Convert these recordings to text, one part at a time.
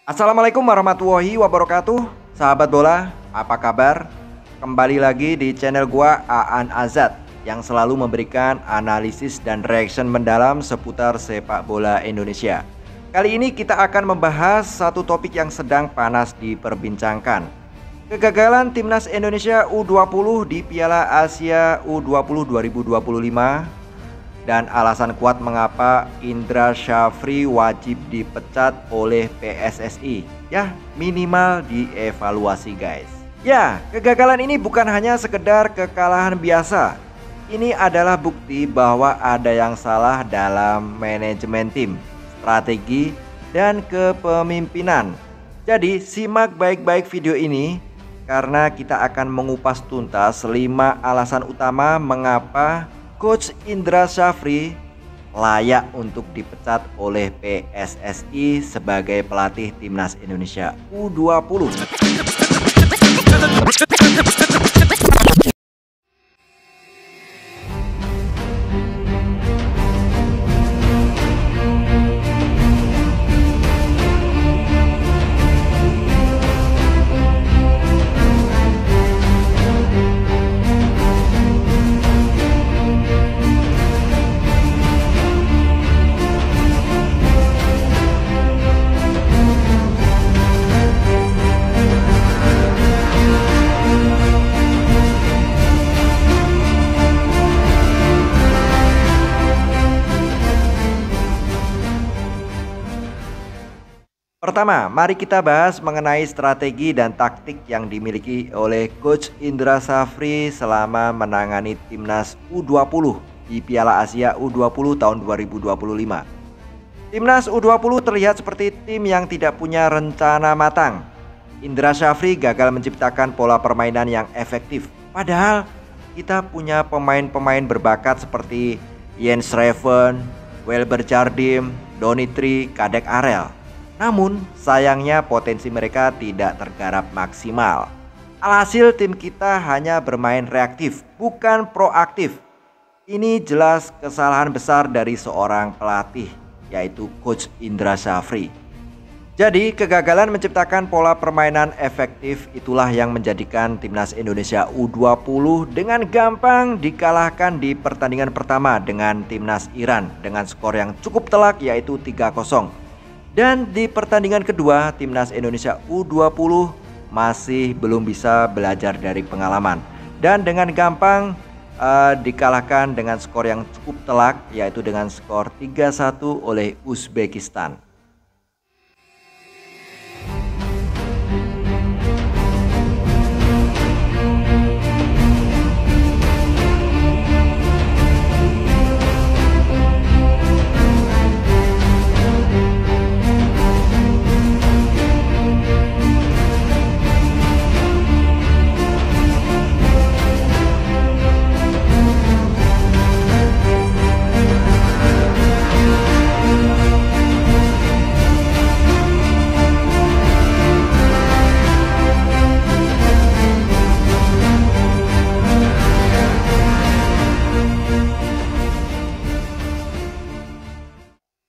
Assalamualaikum warahmatullahi wabarakatuh. Sahabat bola, apa kabar? Kembali lagi di channel gua Aan Azad yang selalu memberikan analisis dan reaction mendalam seputar sepak bola Indonesia. Kali ini kita akan membahas satu topik yang sedang panas diperbincangkan. Kegagalan timnas Indonesia U20 di Piala Asia U20 2025 dan alasan kuat mengapa Indra Syafri wajib dipecat oleh PSSI. Ya, minimal dievaluasi guys. Ya, kegagalan ini bukan hanya sekedar kekalahan biasa. Ini adalah bukti bahwa ada yang salah dalam manajemen tim, strategi, dan kepemimpinan. Jadi simak baik-baik video ini karena kita akan mengupas tuntas 5 alasan utama mengapa Coach Indra Syafri layak untuk dipecat oleh PSSI sebagai pelatih timnas Indonesia U20. Pertama, mari kita bahas mengenai strategi dan taktik yang dimiliki oleh Coach Indra Syafri selama menangani timnas U20 di Piala Asia U20 tahun 2025. Timnas U20 terlihat seperti tim yang tidak punya rencana matang. Indra Syafri gagal menciptakan pola permainan yang efektif. Padahal kita punya pemain-pemain berbakat seperti Jens Schreven, Welber Jardim, Donitri, Kadek Arel. Namun sayangnya potensi mereka tidak tergarap maksimal. Alhasil tim kita hanya bermain reaktif, bukan proaktif. Ini jelas kesalahan besar dari seorang pelatih, yaitu Coach Indra Syafri. Jadi kegagalan menciptakan pola permainan efektif itulah yang menjadikan timnas Indonesia U20 dengan gampang dikalahkan di pertandingan pertama dengan timnas Iran dengan skor yang cukup telak yaitu 3-0. Dan di pertandingan kedua, timnas Indonesia U20 masih belum bisa belajar dari pengalaman. Dan dengan gampang dikalahkan dengan skor yang cukup telak, yaitu dengan skor 3-1 oleh Uzbekistan.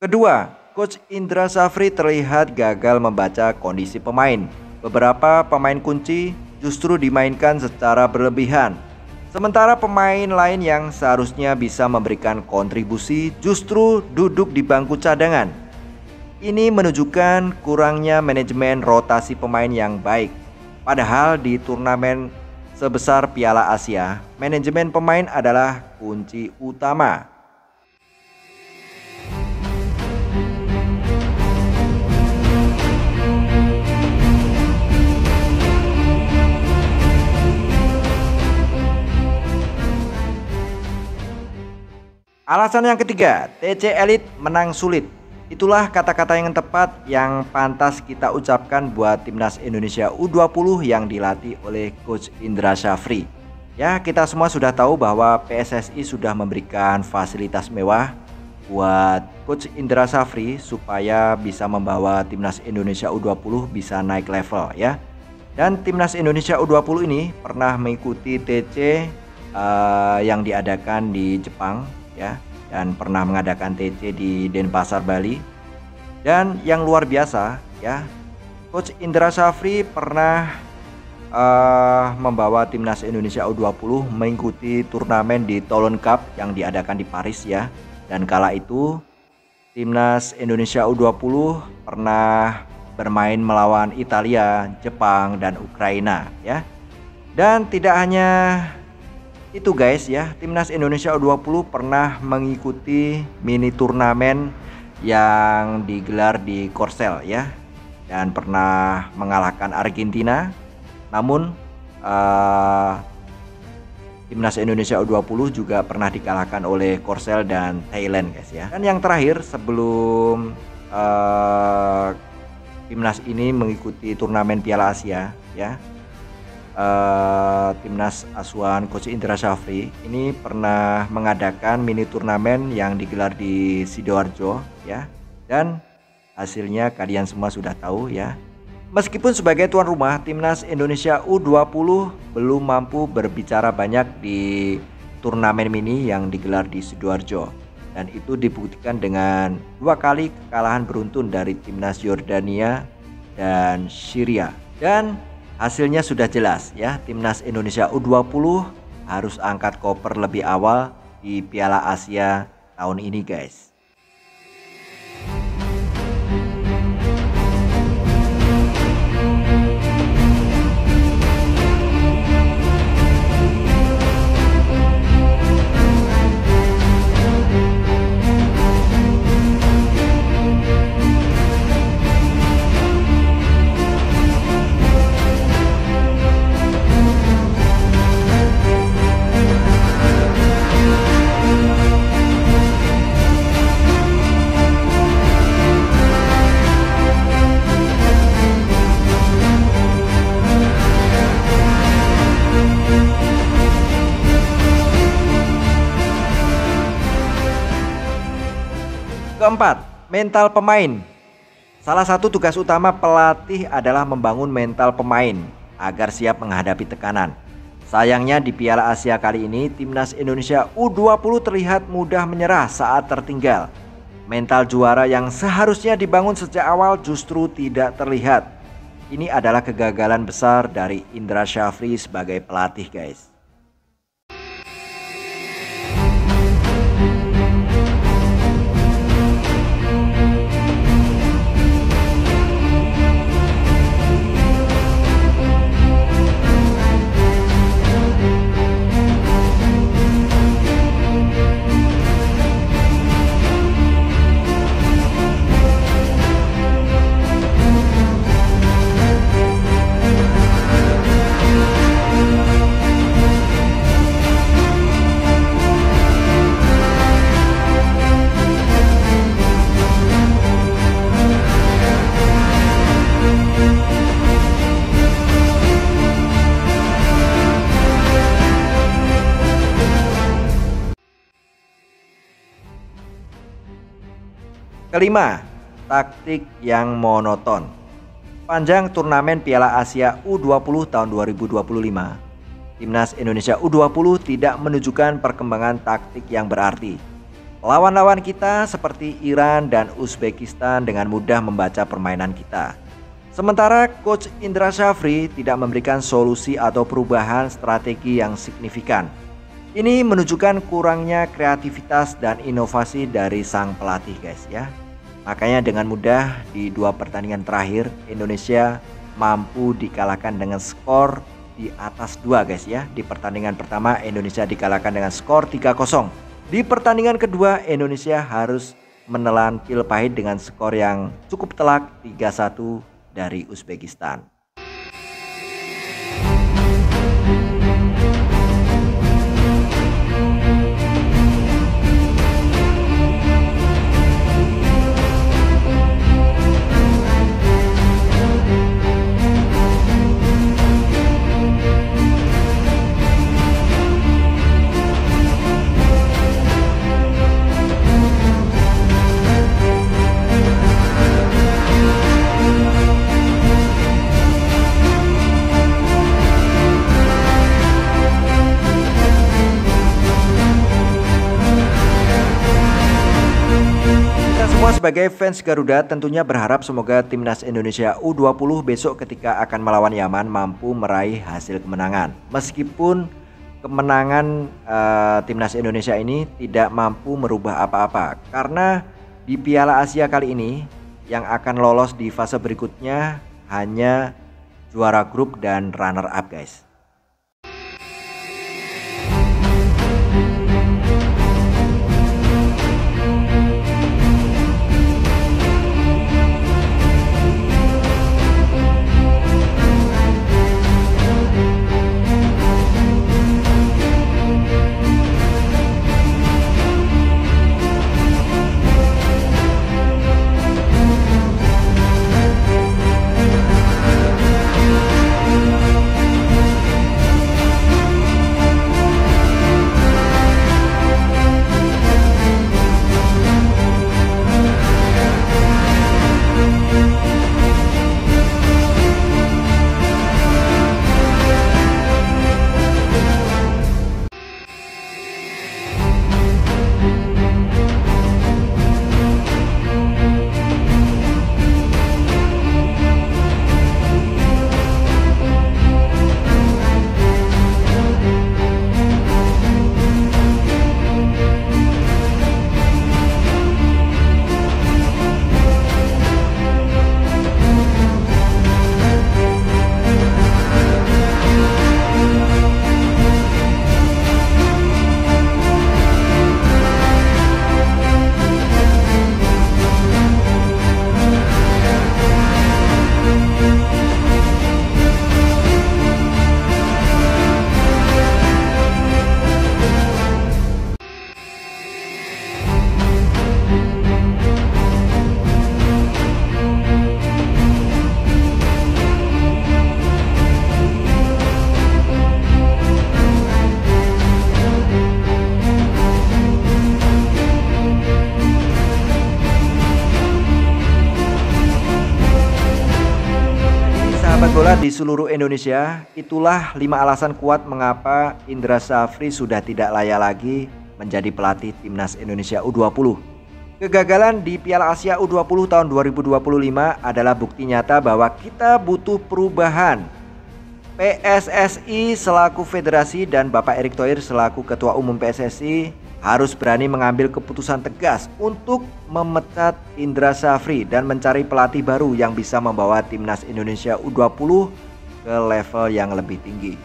Kedua, Coach Indra Syafri terlihat gagal membaca kondisi pemain. Beberapa pemain kunci justru dimainkan secara berlebihan. Sementara pemain lain yang seharusnya bisa memberikan kontribusi justru duduk di bangku cadangan. Ini menunjukkan kurangnya manajemen rotasi pemain yang baik. Padahal di turnamen sebesar Piala Asia, manajemen pemain adalah kunci utama. Alasan yang ketiga, TC Elite menang sulit. Itulah kata-kata yang tepat yang pantas kita ucapkan buat timnas Indonesia U20 yang dilatih oleh Coach Indra Syafri. Ya, kita semua sudah tahu bahwa PSSI sudah memberikan fasilitas mewah buat Coach Indra Syafri supaya bisa membawa timnas Indonesia U20 bisa naik level ya. Dan timnas Indonesia U20 ini pernah mengikuti TC yang diadakan di Jepang ya, dan pernah mengadakan TC di Denpasar, Bali. Dan yang luar biasa ya, Coach Indra Syafri pernah membawa timnas Indonesia U20 mengikuti turnamen di Toulon Cup yang diadakan di Paris ya. Dan kala itu timnas Indonesia U20 pernah bermain melawan Italia, Jepang, dan Ukraina ya. Dan tidak hanya itu guys ya, timnas Indonesia U20 pernah mengikuti mini turnamen yang digelar di Korsel ya, dan pernah mengalahkan Argentina. Namun timnas Indonesia U20 juga pernah dikalahkan oleh Korsel dan Thailand guys ya. Dan yang terakhir sebelum timnas ini mengikuti turnamen Piala Asia ya, timnas asuhan Coach Indra Syafri ini pernah mengadakan mini turnamen yang digelar di Sidoarjo ya. Dan hasilnya kalian semua sudah tahu ya. Meskipun sebagai tuan rumah, timnas Indonesia U20 belum mampu berbicara banyak di turnamen mini yang digelar di Sidoarjo. Dan itu dibuktikan dengan 2 kali kekalahan beruntun dari timnas Yordania dan Syria. Dan hasilnya sudah jelas ya, timnas Indonesia U20 harus angkat koper lebih awal di Piala Asia tahun ini guys. Keempat, mental pemain. Salah satu tugas utama pelatih adalah membangun mental pemain agar siap menghadapi tekanan. Sayangnya di Piala Asia kali ini timnas Indonesia U20 terlihat mudah menyerah saat tertinggal. Mental juara yang seharusnya dibangun sejak awal justru tidak terlihat. Ini adalah kegagalan besar dari Indra Syafri sebagai pelatih guys. Kelima, taktik yang monoton. Panjang turnamen Piala Asia U20 tahun 2025, timnas Indonesia U20 tidak menunjukkan perkembangan taktik yang berarti. Lawan-lawan kita seperti Iran dan Uzbekistan dengan mudah membaca permainan kita. Sementara Coach Indra Syafri tidak memberikan solusi atau perubahan strategi yang signifikan. Ini menunjukkan kurangnya kreativitas dan inovasi dari sang pelatih guys ya. Makanya dengan mudah di 2 pertandingan terakhir Indonesia mampu dikalahkan dengan skor di atas 2 guys ya. Di pertandingan pertama Indonesia dikalahkan dengan skor 3-0. Di pertandingan kedua Indonesia harus menelan pil pahit dengan skor yang cukup telak 3-1 dari Uzbekistan. sebagai fans Garuda tentunya berharap semoga timnas Indonesia U20 besok ketika akan melawan Yaman mampu meraih hasil kemenangan. Meskipun kemenangan timnas Indonesia ini tidak mampu merubah apa-apa, karena di Piala Asia kali ini yang akan lolos di fase berikutnya hanya juara grup dan runner up, guys. Bola di seluruh Indonesia, itulah 5 alasan kuat mengapa Indra Syafri sudah tidak layak lagi menjadi pelatih timnas Indonesia U20. Kegagalan di Piala Asia U20 tahun 2025 adalah bukti nyata bahwa kita butuh perubahan. PSSI selaku federasi dan Bapak Erick Thohir selaku Ketua Umum PSSI harus berani mengambil keputusan tegas untuk memecat Indra Syafri dan mencari pelatih baru yang bisa membawa timnas Indonesia U20 ke level yang lebih tinggi.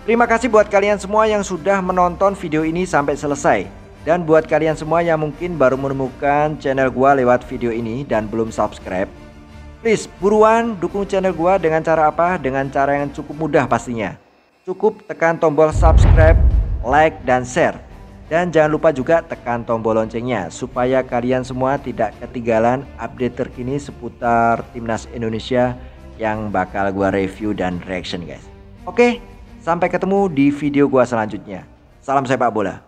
Terima kasih buat kalian semua yang sudah menonton video ini sampai selesai. Dan buat kalian semua yang mungkin baru menemukan channel gua lewat video ini dan belum subscribe, please buruan dukung channel gua dengan cara apa? Dengan cara yang cukup mudah pastinya. Cukup tekan tombol subscribe, like, dan share. Dan jangan lupa juga tekan tombol loncengnya supaya kalian semua tidak ketinggalan update terkini seputar timnas Indonesia yang bakal gua review dan reaction, guys. Oke, sampai ketemu di video gua selanjutnya. Salam sepak bola.